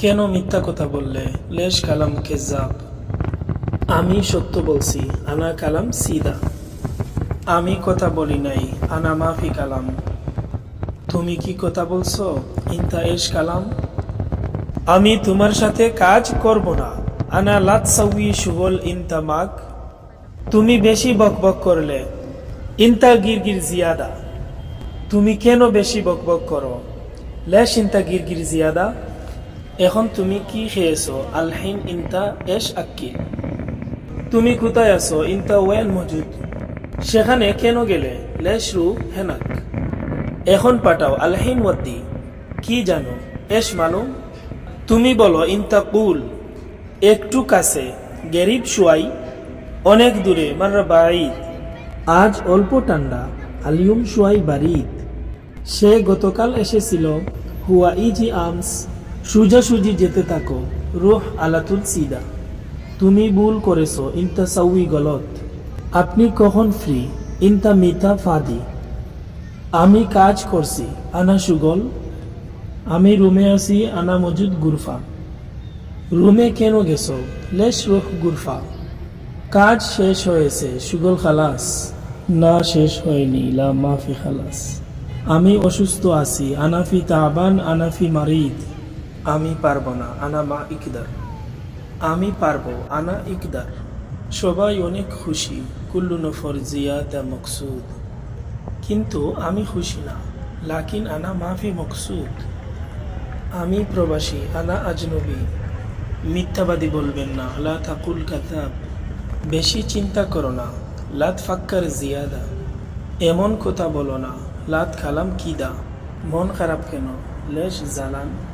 কেন মিথ্যা কথা বললে? লেশ কালাম কেজাব। আমি সত্য বলছি, আনা কালাম সিদা। আমি কথা বলি নাই, আনা মাফি কালাম। তুমি কি কথা বলছো? ইনতা এশ কালাম। আমি তোমার সাথে কাজ করব না, আনা লাত সাউই শুগল ইনতা মাগ। তুমি বেশি বকবক করলে, ইনতা গিরগির জিয়াদা। তুমি কেন বেশি বকবক করো? লেশ ইনতা গিরগির জিয়াদা। এখন তুমি কি খেয়েছো? আলহিন ইনতা এশ আক্কিল। তুমি কোথায় আছো? ইনতা ওয়েন মজুদ। সেখানে কেন গেলে? লেশ রু হেনাক। এখন পাঠাও আলহিন ওয়াদ্দি। কি জানো? এশ মালুম। তুমি বলো ইনতা কুল। একটু কাছে, গেরিব শুয়াই। অনেক দূরে, মাররা বাঈদ। আজ অল্প ঠান্ডা, আলিয়ুম শুয়াই বারিদ। সে গতকাল এসেছিল, হুয়া ইজি আমস। সোজাসুজি যেতে থাকো, রুহ আলাতুল সিদা। তুমি ভুল করেছো, ইনতা সাউই গলত। আপনি কখন ফ্রি? ইনতা মিতা ফাদি। আমি কাজ করছি, আনা সুগল। আমি রুমে আছি, আনা মজুদ গুরফা। রুমে কেন গেছো? লেশ রুহ গুরফা। কাজ শেষ হয়েছে, সুগল খালাস। না, শেষ হয়নি, লা মাফি খালাস। আমি অসুস্থ আছি, আনাফি তাবান, আনাফি মারিদ। আমি পারবো না, আনা মা ইকদার। আমি পারবো, আনা ইকদার। সবাই অনেক খুশি, কুল্লু নফর জিয়াদা মকসুদ। কিন্তু আমি খুশি না, লাকিন আনা মাফি মকসুদ। আমি প্রবাসী, আনা আজনবী। মিথ্যাবাদী বলবেন না, লা তাকুল কাযাব। বেশি চিন্তা করো না, লাত ফাক্কার জিয়াদা। এমন কথা বলো না, লাত খালাম কিদা। মন খারাপ কেন? লেশ জালান।